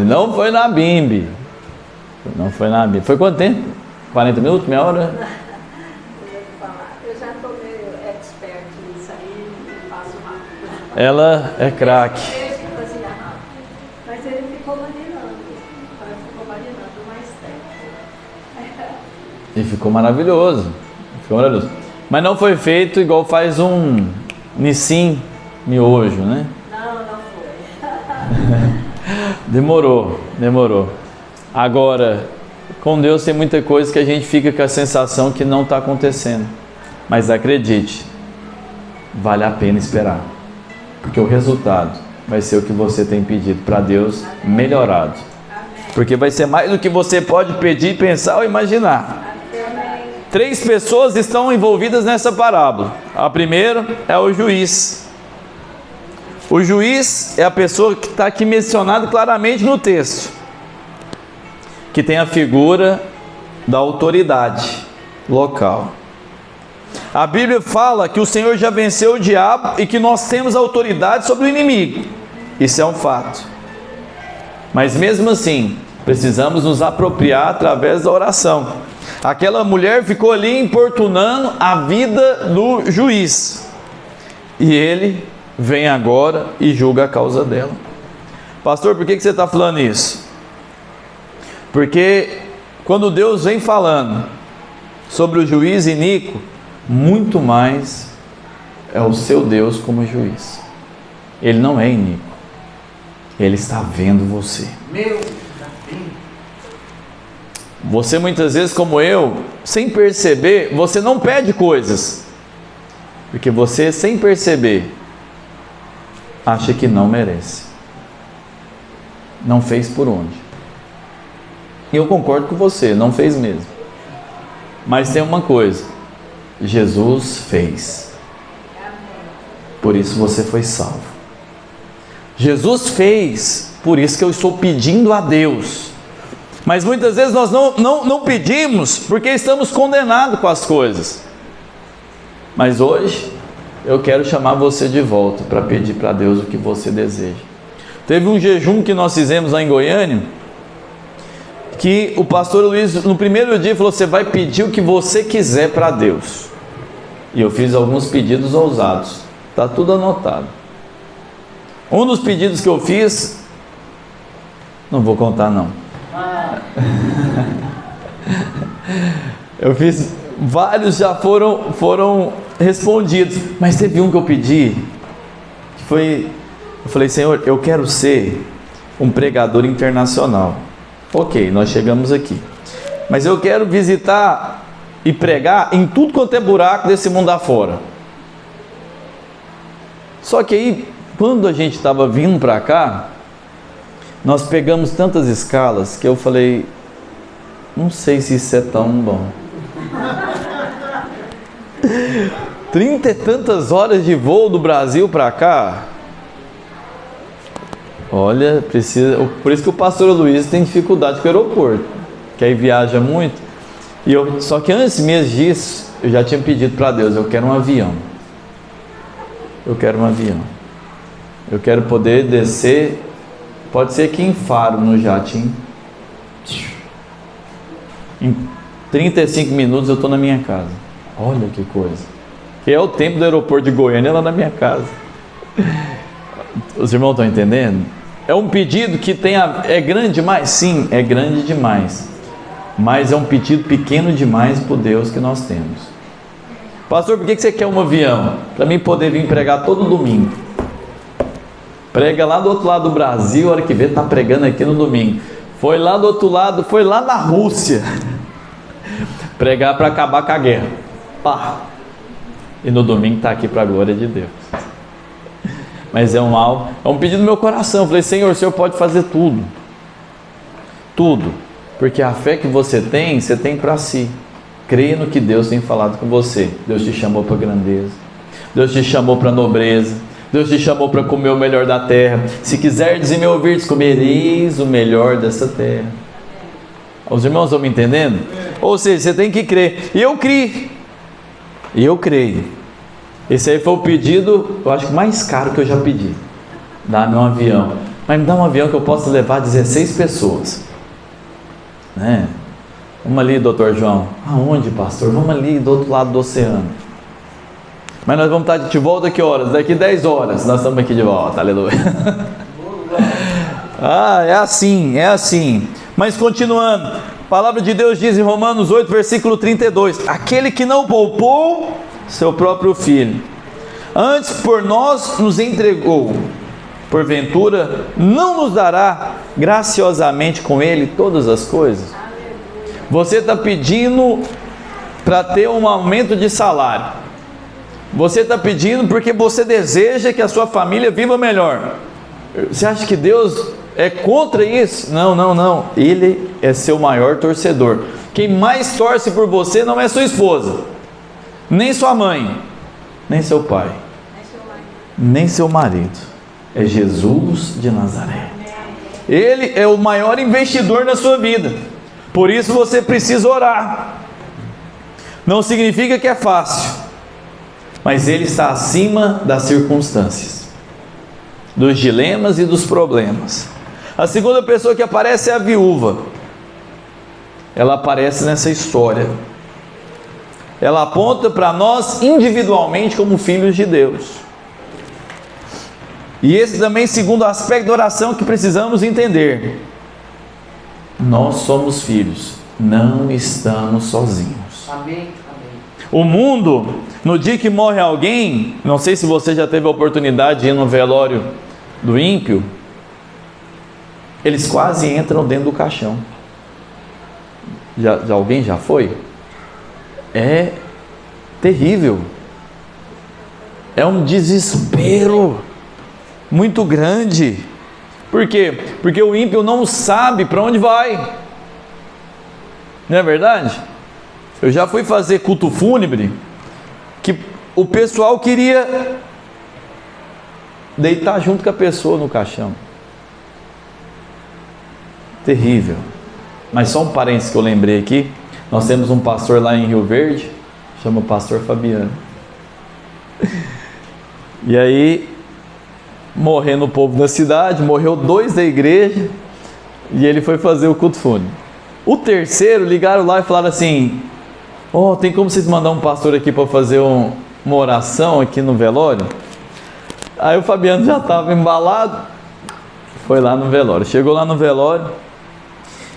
não foi na Bimbi. Não foi na Bimbi. Foi quanto tempo? 40 minutos? Meia hora? Eu já estou meio expert nisso aí, faço rápido. Ela é craque. Mas ele ficou marinando mais tempo. E ficou maravilhoso. Mas não foi feito igual faz um Nissin miojo, né? Não foi. Demorou. Agora, com Deus tem muita coisa que a gente fica com a sensação que não está acontecendo. Mas acredite, vale a pena esperar. Porque o resultado vai ser o que você tem pedido para Deus melhorado. Porque vai ser mais do que você pode pedir, pensar ou imaginar. 3 pessoas estão envolvidas nessa parábola. A primeira é o juiz. O juiz é a pessoa que está aqui mencionada claramente no texto, que tem a figura da autoridade local. A Bíblia fala que o Senhor já venceu o diabo e que nós temos autoridade sobre o inimigo. Isso é um fato. Mas mesmo assim, precisamos nos apropriar através da oração. Aquela mulher ficou ali importunando a vida do juiz. E ele vem agora e julga a causa dela. Pastor, por que você está falando isso? Porque quando Deus vem falando sobre o juiz iníquo, muito mais é o seu Deus como juiz. Ele não é iníquo. Ele está vendo você. Você muitas vezes, como eu, sem perceber, você não pede coisas. Porque você, sem perceber, acha que não merece. Não fez por onde. E eu concordo com você, não fez mesmo. Mas tem uma coisa, Jesus fez. Por isso você foi salvo. Jesus fez, por isso que eu estou pedindo a Deus. Mas muitas vezes nós não pedimos porque estamos condenados com as coisas. Mas hoje eu quero chamar você de volta para pedir para Deus o que você deseja. Teve um jejum que nós fizemos lá em Goiânia, que o pastor Luiz no primeiro dia falou: você vai pedir o que você quiser para Deus. E eu fiz alguns pedidos ousados, está tudo anotado. Um dos pedidos que eu fiz, não vou contar não. Eu fiz vários, já foram respondidos, mas teve um que eu pedi, que foi, eu falei: Senhor, eu quero ser um pregador internacional. Ok, nós chegamos aqui, mas eu quero visitar e pregar em tudo quanto é buraco desse mundo afora. Só que aí, quando a gente estava vindo para cá, nós pegamos tantas escalas que eu falei: não sei se isso é tão bom. 30 e tantas horas de voo do Brasil para cá. Olha, precisa. Por isso que o pastor Luiz tem dificuldade com o aeroporto, que aí viaja muito. Só que antes mesmo disso, eu já tinha pedido para Deus: eu quero um avião. Eu quero um avião. Eu quero poder descer, pode ser aqui em Faro, no jatinho. Em 35 minutos eu estou na minha casa. Olha que coisa. Que é o tempo do aeroporto de Goiânia lá na minha casa. Os irmãos estão entendendo? É um pedido que é grande demais? Sim, é grande demais. Mas é um pedido pequeno demais para o Deus que nós temos. Pastor, por que você quer um avião? Para mim poder vir pregar todo domingo. Prega lá do outro lado do Brasil, a hora que vê está pregando aqui no domingo. Foi lá do outro lado, foi lá na Rússia. Pregar para acabar com a guerra. Pá! E no domingo está aqui para a glória de Deus. Mas é um pedido do meu coração. Eu falei: Senhor, o Senhor pode fazer tudo. Tudo. Porque a fé que você tem para si. Creia no que Deus tem falado com você. Deus te chamou para grandeza. Deus te chamou para nobreza. Deus te chamou para comer o melhor da terra. Se quiserdes e me ouvirdes, comereis o melhor dessa terra. Os irmãos estão me entendendo? Ou seja, você tem que crer. E eu criei. E eu creio. Esse aí foi o pedido, eu acho que mais caro que eu já pedi. Dá-me um avião. Mas me dá um avião que eu possa levar 16 pessoas. Né? Vamos ali, doutor João. Aonde, pastor? Vamos ali do outro lado do oceano. Mas nós vamos estar de volta que horas? Daqui 10 horas nós estamos aqui de volta, aleluia. É assim. Mas continuando, a palavra de Deus diz em Romanos 8, versículo 32: aquele que não poupou seu próprio filho, antes por nós nos entregou, porventura não nos dará graciosamente com ele todas as coisas? Você está pedindo para ter um aumento de salário. Você está pedindo porque você deseja que a sua família viva melhor. Você acha que Deus é contra isso? Não. Ele é seu maior torcedor. Quem mais torce por você não é sua esposa, nem sua mãe, nem seu pai, nem seu marido. É Jesus de Nazaré. Ele é o maior investidor na sua vida. Por isso você precisa orar. Não significa que é fácil, mas Ele está acima das circunstâncias, dos dilemas e dos problemas. A segunda pessoa que aparece é a viúva. Ela aparece nessa história. Ela aponta para nós individualmente como filhos de Deus. E esse também, segundo aspecto da oração que precisamos entender. Nós somos filhos, não estamos sozinhos. Amém. O mundo, no dia que morre alguém, não sei se você já teve a oportunidade de ir no velório do ímpio, eles quase entram dentro do caixão. Alguém já foi? É terrível. É um desespero muito grande. Por quê? Porque o ímpio não sabe para onde vai. Não é verdade? Eu já fui fazer culto fúnebre, que o pessoal queria deitar junto com a pessoa no caixão. Terrível. Mas só um parênteses que eu lembrei aqui. Nós temos um pastor lá em Rio Verde, chama Pastor Fabiano. E aí, morrendo o povo da cidade, morreu 2 da igreja, e ele foi fazer o culto fúnebre. O terceiro, ligaram lá e falaram assim: tem como vocês mandar um pastor aqui para fazer uma oração aqui no velório? Aí o Fabiano já estava embalado, foi lá no velório. Chegou lá no velório,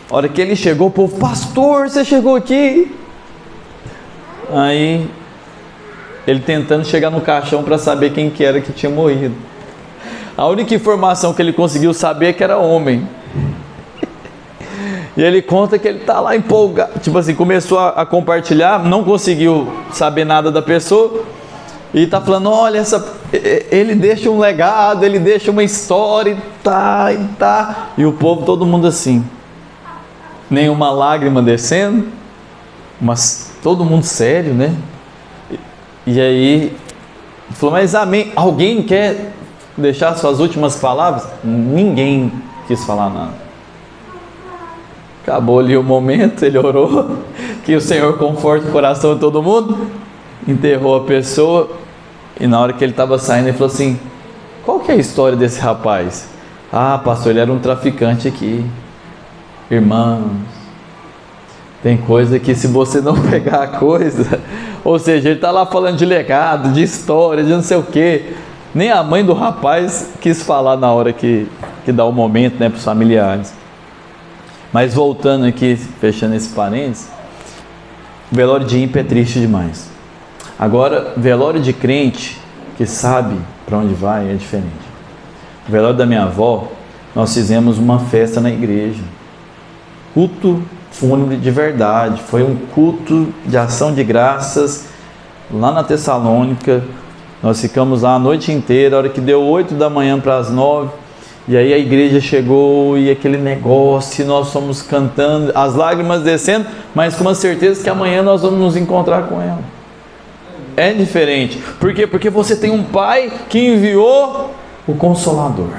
a hora que ele chegou, o povo: pastor, você chegou aqui? Aí ele tentando chegar no caixão para saber quem que era que tinha morrido. A única informação que ele conseguiu saber é que era homem. E ele conta que ele está lá empolgado, tipo assim, começou a compartilhar, não conseguiu saber nada da pessoa, e está falando: olha, ele deixa um legado, ele deixa uma história, e o povo, todo mundo assim, nenhuma lágrima descendo, mas todo mundo sério, né? E aí, falou: mas amém, alguém quer deixar suas últimas palavras? Ninguém quis falar nada. Acabou ali o momento, ele orou, que o Senhor conforte o coração de todo mundo, enterrou a pessoa, e na hora que ele estava saindo, ele falou assim: qual que é a história desse rapaz? Ah, pastor, ele era um traficante aqui. Irmãos, tem coisa que se você não pegar a coisa, ou seja, ele está lá falando de legado, de história, de não sei o que, nem a mãe do rapaz quis falar na hora que dá o momento, né, para os familiares. Mas voltando aqui, fechando esse parênteses, velório de ímpio é triste demais. Agora, velório de crente que sabe para onde vai é diferente. O velório da minha avó, nós fizemos uma festa na igreja, culto fúnebre de verdade, foi um culto de ação de graças lá na Tessalônica. Nós ficamos lá a noite inteira, a hora que deu 8 da manhã para as 9, e aí a igreja chegou e aquele negócio, e nós fomos cantando, as lágrimas descendo, mas com uma certeza que amanhã nós vamos nos encontrar com ela. É diferente. Por quê? Porque você tem um pai que enviou o Consolador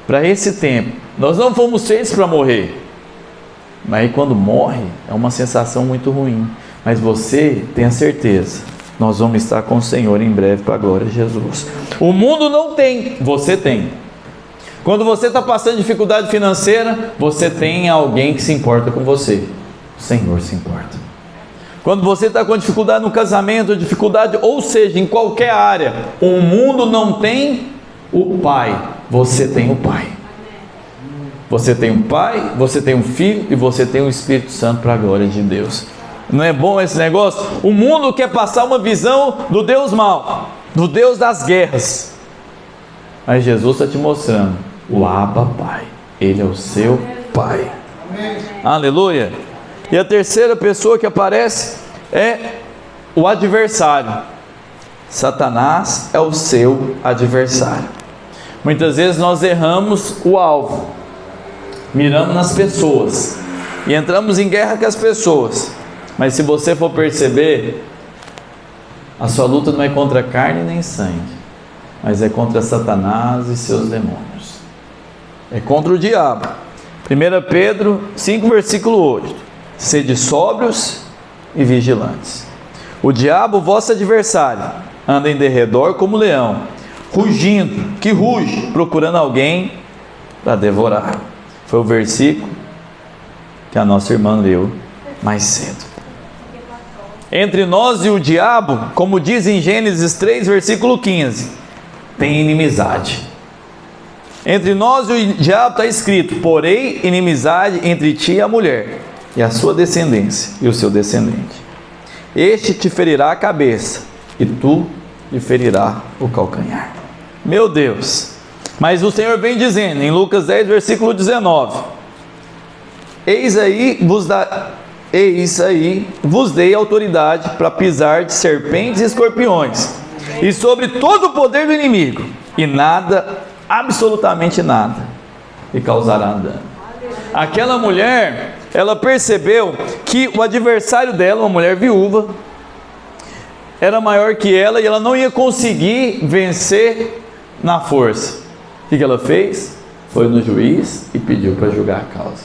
para esse tempo. Nós não fomos feitos para morrer, mas aí quando morre é uma sensação muito ruim. Mas você tem a certeza, nós vamos estar com o Senhor em breve para a glória de Jesus. O mundo não tem, você tem. Quando você está passando dificuldade financeira, você tem alguém que se importa com você. O Senhor se importa. Quando você está com dificuldade no casamento, dificuldade, ou seja, em qualquer área, o mundo não tem o Pai, você tem o Pai. Você tem um Pai, você tem um Filho e você tem o Espírito Santo para a glória de Deus. Não é bom esse negócio? O mundo quer passar uma visão do Deus mau, do Deus das guerras. Mas Jesus está te mostrando o Abba Pai. Ele é o seu Pai. Amém. Aleluia. E a terceira pessoa que aparece é o adversário. Satanás é o seu adversário. Muitas vezes nós erramos o alvo, miramos nas pessoas e entramos em guerra com as pessoas. Mas se você for perceber, a sua luta não é contra carne nem sangue, mas é contra Satanás e seus demônios. É contra o diabo. 1 Pedro 5, versículo 8. Sede sóbrios e vigilantes. O diabo, vosso adversário, anda em derredor como leão, rugindo, que ruge, procurando alguém para devorar. Foi o versículo que a nossa irmã leu mais cedo. Entre nós e o diabo, como diz em Gênesis 3, versículo 15, tem inimizade. Entre nós e o diabo está escrito: porém inimizade entre ti e a mulher, e a sua descendência e o seu descendente. Este te ferirá a cabeça, e tu lhe ferirá o calcanhar. Meu Deus! Mas o Senhor vem dizendo em Lucas 10, versículo 19: Eis aí vos dei autoridade para pisar de serpentes e escorpiões, e sobre todo o poder do inimigo, e nada, absolutamente nada, lhe causará dano. Aquela mulher ela percebeu que o adversário dela, uma mulher viúva, era maior que ela e ela não ia conseguir vencer na força. O que ela fez? Foi no juiz e pediu para julgar a causa.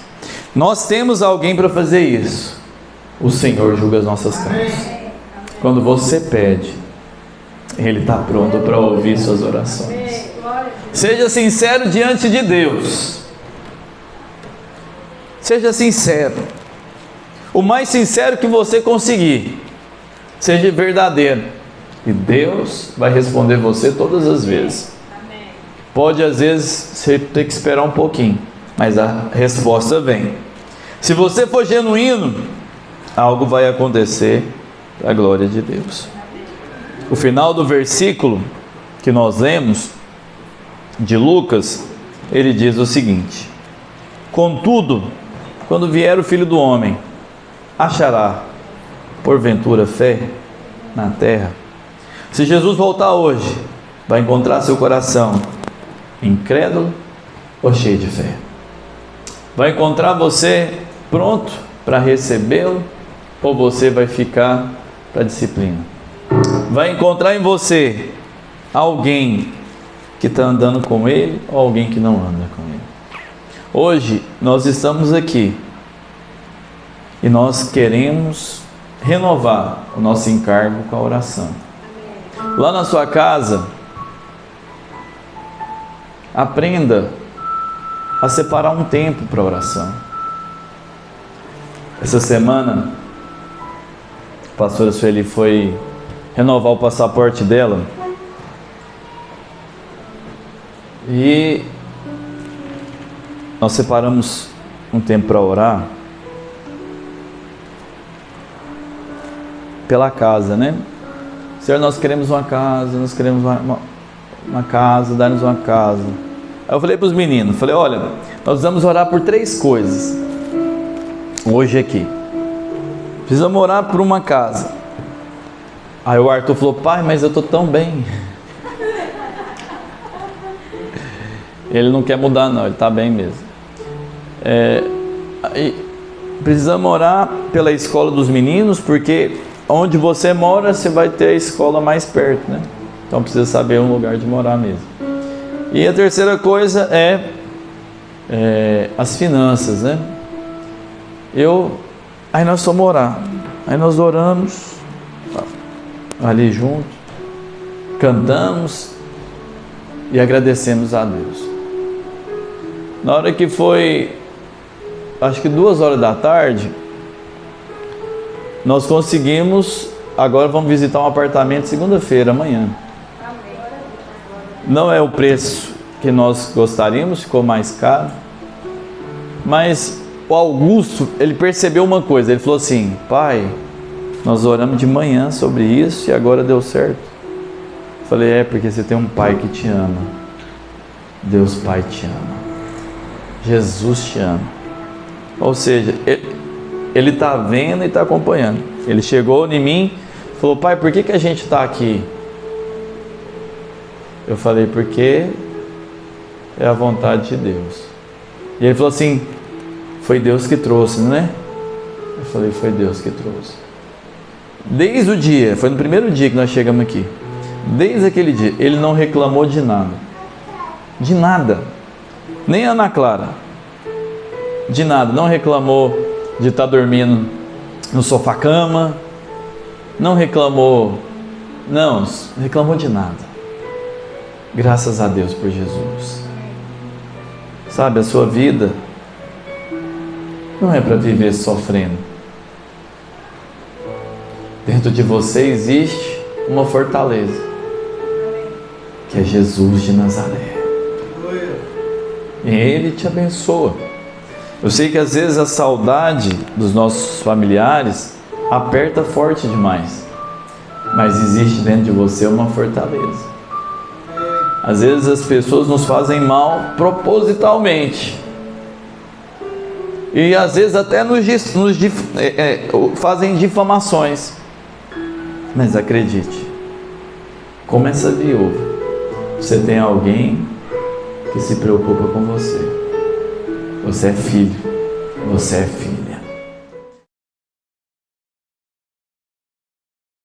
Nós temos alguém para fazer isso. O Senhor julga as nossas causas. Quando você pede, Ele está pronto para ouvir suas orações. Seja sincero diante de Deus. Seja sincero. O mais sincero que você conseguir. Seja verdadeiro. E Deus vai responder você todas as vezes. Pode às vezes você ter que esperar um pouquinho, mas a resposta vem. Se você for genuíno, algo vai acontecer para a glória de Deus. O final do versículo que nós lemos de Lucas, ele diz o seguinte: contudo, quando vier o Filho do Homem, achará porventura fé na terra? Se Jesus voltar hoje, vai encontrar seu coração incrédulo ou cheio de fé? Vai encontrar você pronto para recebê-lo ou você vai ficar para a disciplina? Vai encontrar em você alguém que está andando com ele ou alguém que não anda com ele? Hoje nós estamos aqui e nós queremos renovar o nosso encargo com a oração. Lá na sua casa, aprenda a separar um tempo para oração. Essa semana, a pastora Sueli foi renovar o passaporte dela e nós separamos um tempo para orar pela casa, né? Senhor, nós queremos uma casa, nós queremos uma casa, dá-nos uma casa. Aí eu falei para os meninos, falei, olha, nós vamos orar por 3 coisas hoje aqui. Precisamos orar por uma casa. Aí o Arthur falou, pai, mas eu estou tão bem. Ele não quer mudar não, ele está bem mesmo. Precisamos orar pela escola dos meninos, porque onde você mora, você vai ter a escola mais perto, né? Então precisa saber um lugar de morar mesmo. E a terceira coisa é as finanças, né? Aí nós fomos orar. Aí nós oramos ali juntos, cantamos e agradecemos a Deus. Na hora que foi, acho que 2 horas da tarde, nós conseguimos, agora vamos visitar um apartamento segunda-feira, amanhã. Não é o preço que nós gostaríamos, ficou mais caro, mas o Augusto, ele percebeu uma coisa, ele falou assim, pai, nós oramos de manhã sobre isso e agora deu certo. Eu falei, porque você tem um pai que te ama, Deus Pai te ama, Jesus te ama, ou seja, ele está vendo e está acompanhando. Ele chegou em mim e falou, pai, por que a gente está aqui? Eu falei, porque é a vontade de Deus. E ele falou assim, foi Deus que trouxe, não é? Eu falei, foi Deus que trouxe. Desde o dia, foi no primeiro dia que nós chegamos aqui, desde aquele dia, ele não reclamou de nada. De nada. Nem a Ana Clara. De nada. Não reclamou de estar dormindo no sofá-cama. Não reclamou de nada. Graças a Deus por Jesus. Sabe, a sua vida não é para viver sofrendo. Dentro de você existe uma fortaleza, que é Jesus de Nazaré. E Ele te abençoa. Eu sei que às vezes a saudade dos nossos familiares aperta forte demais, mas existe dentro de você uma fortaleza. Às vezes as pessoas nos fazem mal propositalmente. E às vezes até fazem difamações. Mas acredite, como essa viúva, você tem alguém que se preocupa com você. Você é filho, você é filha.